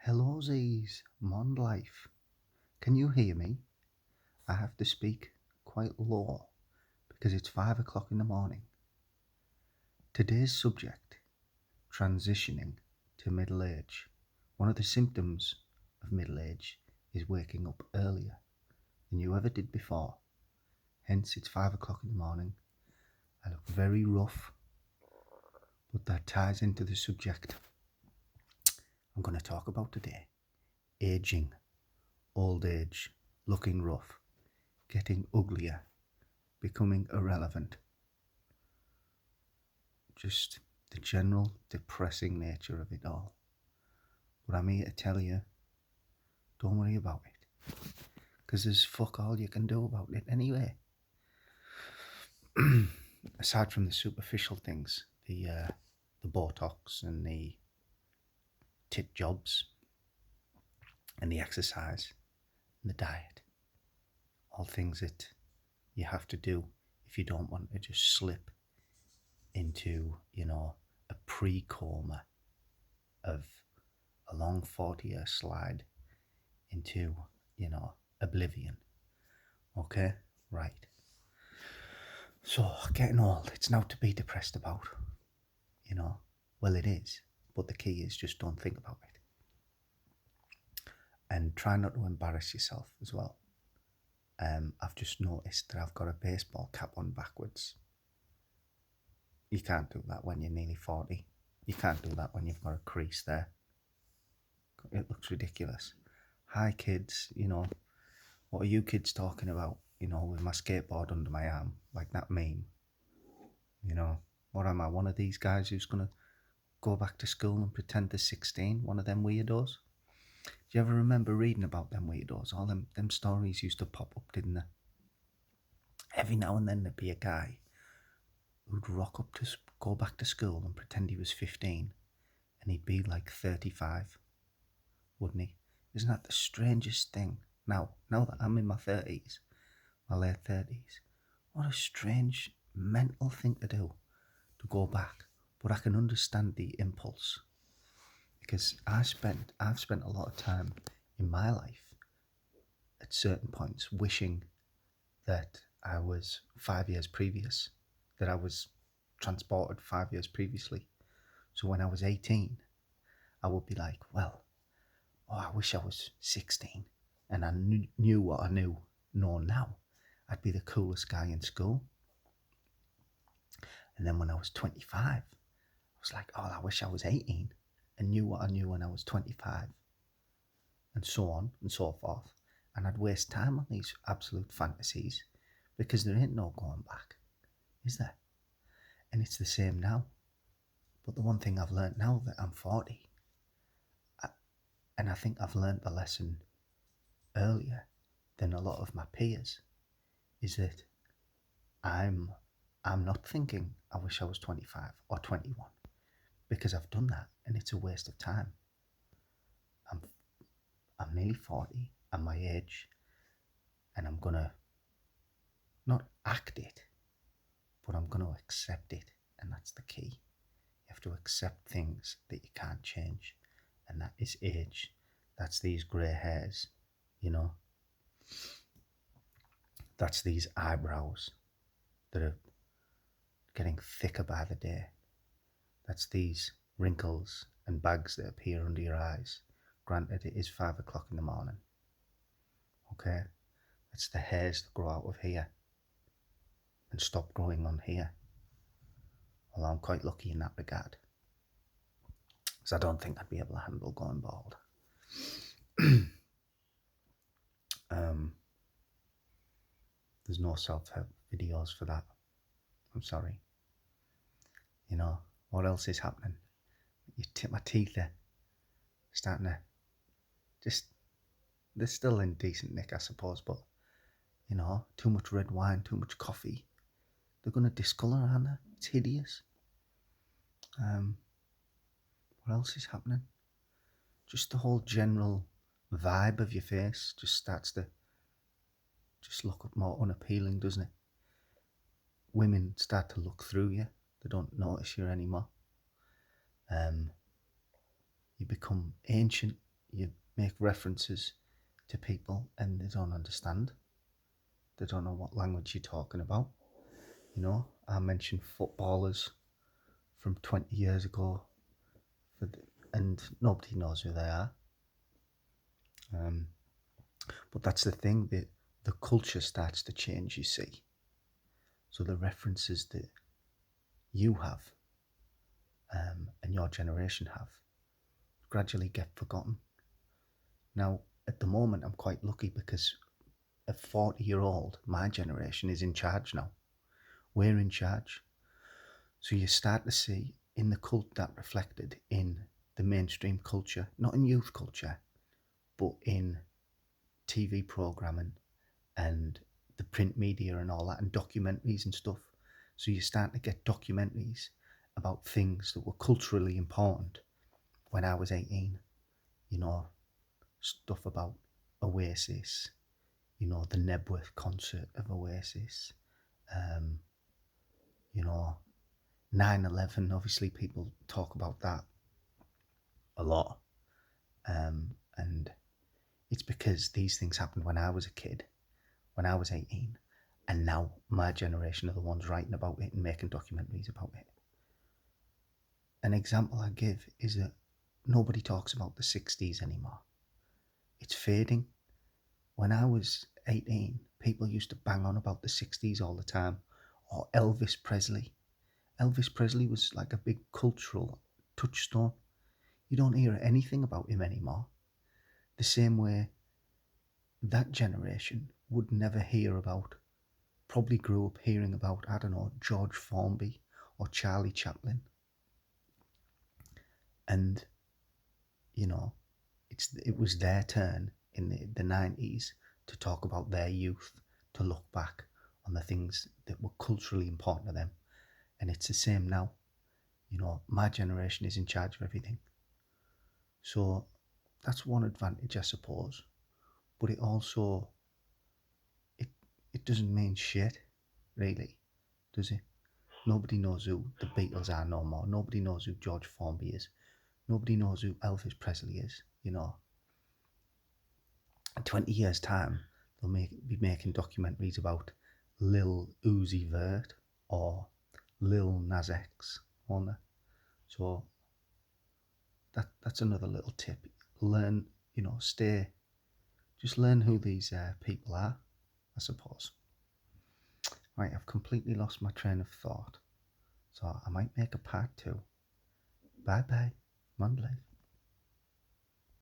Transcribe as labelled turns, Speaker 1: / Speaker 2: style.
Speaker 1: Hello, Z's Mon Life. Can you hear me? I have to speak quite low because it's 5 o'clock in the morning. Today's subject, transitioning to middle age. One of the symptoms of middle age is waking up earlier than you ever did before. Hence, it's 5 o'clock in the morning. I look very rough, but that ties into the subject I'm going to talk about today. Aging, old age, looking rough, getting uglier, becoming irrelevant. Just the general depressing nature of it all. But I'm here to tell you, don't worry about it, because there's fuck all you can do about it anyway. Aside from the superficial things, the Botox and the tit jobs and the exercise and the diet, all things that you have to do if you don't want to just slip into, a pre-coma of a long 40-year slide into, oblivion. Okay? Right. So, getting old, it's not to be depressed about, Well, it is, but the key is just don't think about it. And try not to embarrass yourself as well. I've just noticed that I've got a baseball cap on backwards. You can't do that when you're nearly 40. You can't do that when you've got a crease there. It looks ridiculous. Hi kids, what are you kids talking about? With my skateboard under my arm, like that meme. What am I, one of these guys who's gonna go back to school and pretend they're 16? One of them weirdos? Do you ever remember reading about them weirdos? All them stories used to pop up, didn't they? Every now and then there'd be a guy who'd rock up to go back to school and pretend he was 15, and he'd be like 35, wouldn't he? Isn't that the strangest thing? Now that I'm in my 30s, my late 30s, what a strange mental thing to do, to go back. But I can understand the impulse, because I've spent a lot of time in my life at certain points wishing that I was 5 years previous, that I was transported 5 years previously. So when I was 18, I would be like, well, I wish I was 16 and I knew what I know now. I'd be the coolest guy in school. And then when I was 25, I was like, I wish I was 18 and knew what I knew when I was 25. And so on and so forth. And I'd waste time on these absolute fantasies, because there ain't no going back, is there? And it's the same now. But the one thing I've learned now that I'm 40, and I think I've learned the lesson earlier than a lot of my peers, is that I'm not thinking I wish I was 25 or 21, because I've done that and it's a waste of time. I'm nearly 40, I'm my age, and I'm gonna not act it, but I'm gonna accept it, and that's the key. You have to accept things that you can't change, and that is age. That's these grey hairs, That's these eyebrows that are getting thicker by the day. That's these wrinkles and bags that appear under your eyes. Granted, it is 5 o'clock in the morning. Okay? That's the hairs that grow out of here and stop growing on here. Well, I'm quite lucky in that regard, because I don't think I'd be able to handle going bald. There's no self-help videos for that. I'm sorry. What else is happening? My teeth are starting to they're still in decent nick, I suppose, but, too much red wine, too much coffee, they're going to discolour, aren't they? It's hideous. What else is happening? Just the whole general vibe of your face just starts to just look more unappealing, doesn't it? Women start to look through you. They don't notice you anymore. You become ancient. make references to people and they don't understand. They don't know what language you're talking about. You know, I mentioned footballers from 20 years ago, and nobody knows who they are. But that's the thing, that the culture starts to change, you see. So the references that you have and your generation have gradually get forgotten. Now, at the moment, I'm quite lucky because a 40-year-old, my generation, is in charge now. We're in charge. So you start to see in the cult that reflected in the mainstream culture, not in youth culture, but in TV programming and the print media and all that, and documentaries and stuff. So you start to get documentaries about things that were culturally important when I was 18. You know, stuff about Oasis, you know, the Nebworth concert of Oasis, you know, 9/11, obviously people talk about that a lot. And it's because these things happened when I was a kid, when I was 18, and now my generation are the ones writing about it and making documentaries about it. An example I give is that nobody talks about the 60s anymore. It's fading. When I was 18, people used to bang on about the 60s all the time, or Elvis Presley. Elvis Presley was like a big cultural touchstone. You don't hear anything about him anymore. The same way that generation would never hear about, probably grew up hearing about, I don't know, George Formby or Charlie Chaplin. And, you know, it was their turn in the 90s to talk about their youth, to look back on the things that were culturally important to them. And it's the same now. You know, my generation is in charge of everything. So that's one advantage, I suppose. But it also, it doesn't mean shit, really, does it? Nobody knows who the Beatles are no more. Nobody knows who George Formby is. Nobody knows who Elvis Presley is, you know. In 20 years' time, they'll be making documentaries about Lil Uzi Vert or Lil Nas X, won't they? So that's another little tip. Learn, you know, just learn who these people are, I suppose. Right, I've completely lost my train of thought, so I might make a part 2. Bye bye, Monday.